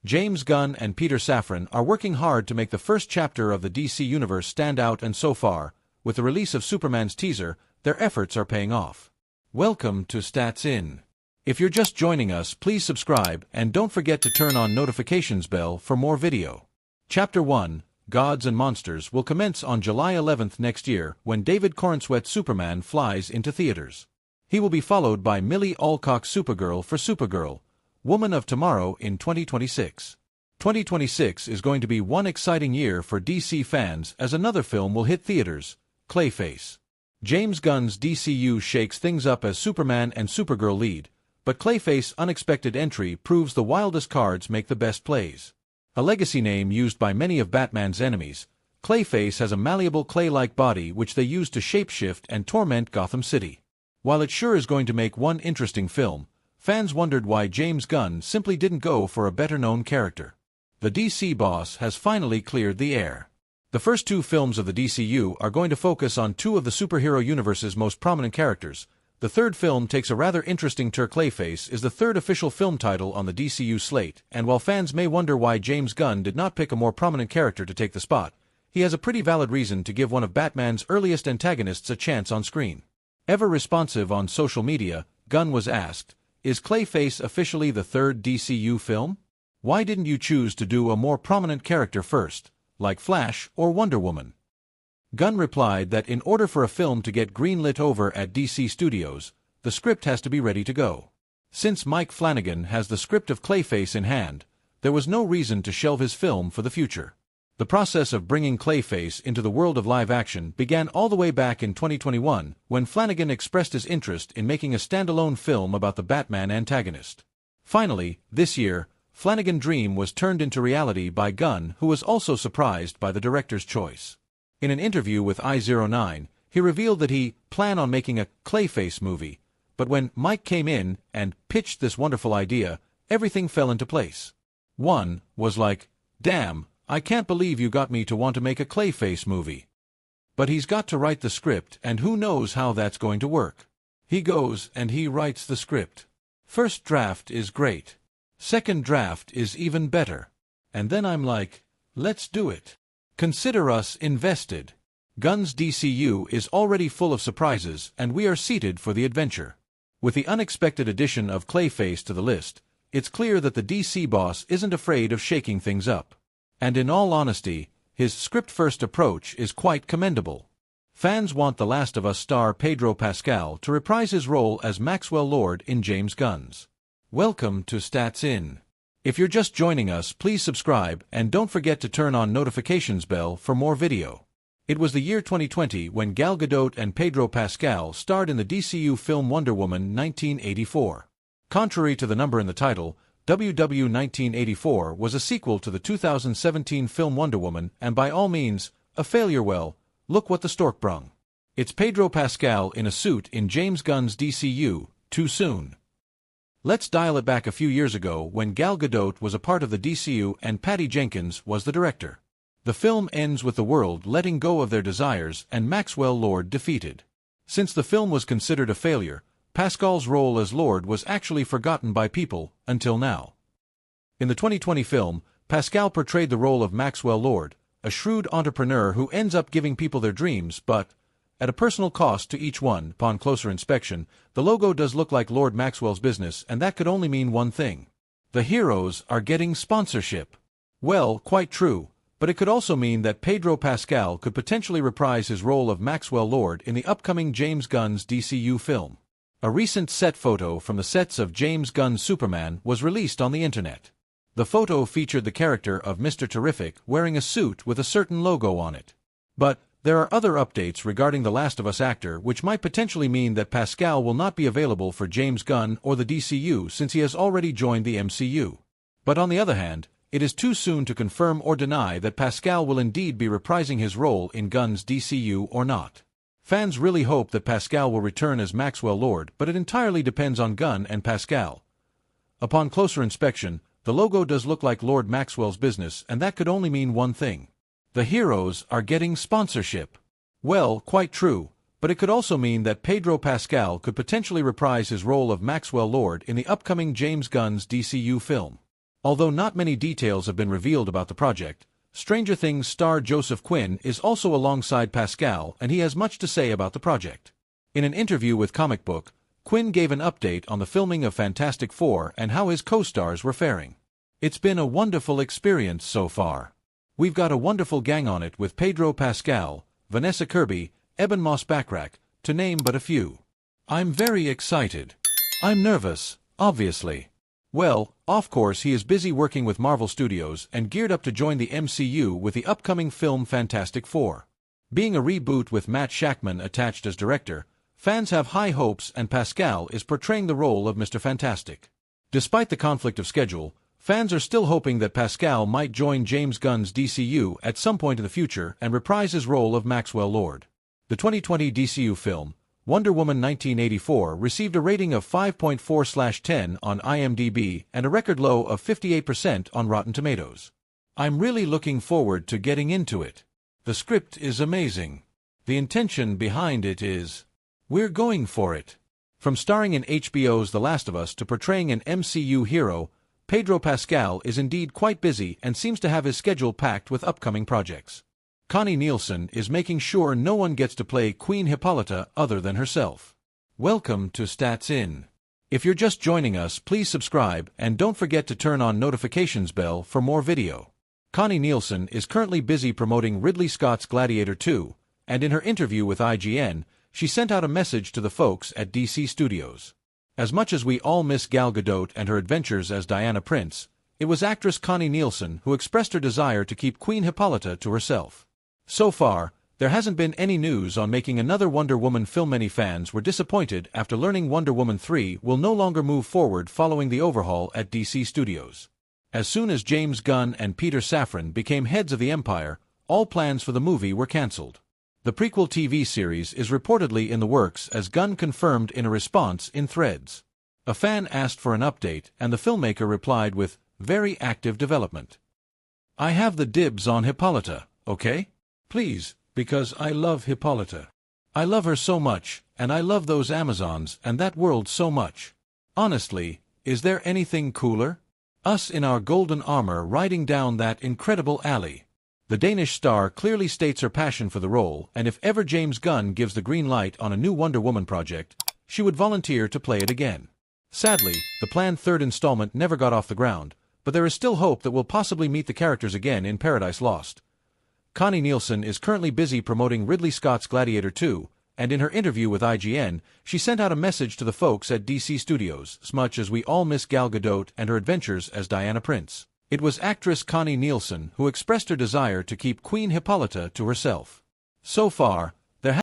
James Gunn and Peter Safran are working hard to make the first chapter of the DC Universe stand out, and so far, with the release of Superman's teaser, their efforts are paying off. Welcome to Stats In. If you're just joining us, please subscribe and don't forget to turn on notifications bell for more video. Chapter 1, Gods and Monsters, will commence on July 11th next year when David Corenswet's Superman flies into theaters. He will be followed by Millie Alcock's Supergirl for Supergirl, Woman of Tomorrow in 2026. 2026 is going to be one exciting year for DC fans as another film will hit theaters, Clayface. James Gunn's DCU shakes things up as Superman and Supergirl lead, but Clayface's unexpected entry proves the wildest cards make the best plays. A legacy name used by many of Batman's enemies, Clayface has a malleable clay-like body which they use to shapeshift and torment Gotham City. While it sure is going to make one interesting film, fans wondered why James Gunn simply didn't go for a better-known character. The DC boss has finally cleared the air. The first two films of the DCU are going to focus on two of the superhero universe's most prominent characters. The third film takes a rather interesting turn. Clayface is the third official film title on the DCU slate, and while fans may wonder why James Gunn did not pick a more prominent character to take the spot, he has a pretty valid reason to give one of Batman's earliest antagonists a chance on screen. Ever responsive on social media, Gunn was asked, "Is Clayface officially the third DCU film? Why didn't you choose to do a more prominent character first, like Flash or Wonder Woman?" Gunn replied that in order for a film to get greenlit over at DC Studios, the script has to be ready to go. Since Mike Flanagan has the script of Clayface in hand, there was no reason to shelve his film for the future. The process of bringing Clayface into the world of live action began all the way back in 2021 when Flanagan expressed his interest in making a standalone film about the Batman antagonist. Finally, this year, Flanagan's dream was turned into reality by Gunn, who was also surprised by the director's choice. In an interview with I09, he revealed that he planned on making a Clayface movie, but when Mike came in and pitched this wonderful idea, everything fell into place. One was like, "Damn, I can't believe you got me to want to make a Clayface movie. But he's got to write the script, and who knows how that's going to work." He goes and he writes the script. First draft is great. Second draft is even better. And then I'm like, let's do it. Consider us invested. Gunn's DCU is already full of surprises, and we are seated for the adventure. With the unexpected addition of Clayface to the list, it's clear that the DC boss isn't afraid of shaking things up. And in all honesty, his script-first approach is quite commendable. Fans want The Last of Us star Pedro Pascal to reprise his role as Maxwell Lord in James Gunn's. Welcome to Stats In. If you're just joining us, please subscribe and don't forget to turn on notifications bell for more video. It was the year 2020 when Gal Gadot and Pedro Pascal starred in the DCU film Wonder Woman 1984. Contrary to the number in the title, WW 1984 was a sequel to the 2017 film Wonder Woman, and by all means, a failure. Well, look what the stork brung. It's Pedro Pascal in a suit in James Gunn's DCU, too soon. Let's dial it back a few years ago when Gal Gadot was a part of the DCU and Patty Jenkins was the director. The film ends with the world letting go of their desires and Maxwell Lord defeated. Since the film was considered a failure, Pascal's role as Lord was actually forgotten by people, until now. In the 2020 film, Pascal portrayed the role of Maxwell Lord, a shrewd entrepreneur who ends up giving people their dreams, but, at a personal cost to each one. Upon closer inspection, the logo does look like Lord Maxwell's business, and that could only mean one thing. The heroes are getting sponsorship. Well, quite true, but it could also mean that Pedro Pascal could potentially reprise his role of Maxwell Lord in the upcoming James Gunn's DCU film. A recent set photo from the sets of James Gunn's Superman was released on the internet. The photo featured the character of Mr. Terrific wearing a suit with a certain logo on it. But there are other updates regarding the Last of Us actor which might potentially mean that Pascal will not be available for James Gunn or the DCU since he has already joined the MCU. But on the other hand, it is too soon to confirm or deny that Pascal will indeed be reprising his role in Gunn's DCU or not. Fans really hope that Pascal will return as Maxwell Lord, but it entirely depends on Gunn and Pascal. Upon closer inspection, the logo does look like Lord Maxwell's business, and that could only mean one thing. The heroes are getting sponsorship. Well, quite true, but it could also mean that Pedro Pascal could potentially reprise his role of Maxwell Lord in the upcoming James Gunn's DCU film. Although not many details have been revealed about the project, Stranger Things star Joseph Quinn is also alongside Pascal, and he has much to say about the project. In an interview with Comic Book, Quinn gave an update on the filming of Fantastic Four and how his co-stars were faring. "It's been a wonderful experience so far. We've got a wonderful gang on it with Pedro Pascal, Vanessa Kirby, Eben Moss-Backrack, to name but a few. I'm very excited. I'm nervous, obviously. Well, of course he is busy working with Marvel Studios and geared up to join the MCU with the upcoming film Fantastic Four. Being a reboot with Matt Shakman attached as director, fans have high hopes and Pascal is portraying the role of Mr. Fantastic. Despite the conflict of schedule, fans are still hoping that Pascal might join James Gunn's DCU at some point in the future and reprise his role of Maxwell Lord. The 2020 DCU film, Wonder Woman 1984, received a rating of 5.4/10 on IMDb and a record low of 58% on Rotten Tomatoes. I'm really looking forward to getting into it. The script is amazing. The intention behind it is... we're going for it." From starring in HBO's The Last of Us to portraying an MCU hero, Pedro Pascal is indeed quite busy and seems to have his schedule packed with upcoming projects. Connie Nielsen is making sure no one gets to play Queen Hippolyta other than herself. Welcome to Stats In. If you're just joining us, please subscribe and don't forget to turn on notifications bell for more video. Connie Nielsen is currently busy promoting Ridley Scott's Gladiator 2, and in her interview with IGN, she sent out a message to the folks at DC Studios. As much as we all miss Gal Gadot and her adventures as Diana Prince, it was actress Connie Nielsen who expressed her desire to keep Queen Hippolyta to herself. So far, there hasn't been any news on making another Wonder Woman film. Many fans were disappointed after learning Wonder Woman 3 will no longer move forward following the overhaul at DC Studios. As soon as James Gunn and Peter Safran became heads of the Empire, all plans for the movie were cancelled. The prequel TV series is reportedly in the works, as Gunn confirmed in a response in Threads. A fan asked for an update, and the filmmaker replied with, "Very active development. I have the dibs on Hippolyta, okay? Please, because I love Hippolyta. I love her so much, and I love those Amazons and that world so much. Honestly, is there anything cooler? Us in our golden armor riding down that incredible alley." The Danish star clearly states her passion for the role, and if ever James Gunn gives the green light on a new Wonder Woman project, she would volunteer to play it again. Sadly, the planned third installment never got off the ground, but there is still hope that we'll possibly meet the characters again in Paradise Lost. Connie Nielsen is currently busy promoting Ridley Scott's Gladiator 2, and in her interview with IGN, she sent out a message to the folks at DC Studios. As much as we all miss Gal Gadot and her adventures as Diana Prince, it was actress Connie Nielsen who expressed her desire to keep Queen Hippolyta to herself. So far,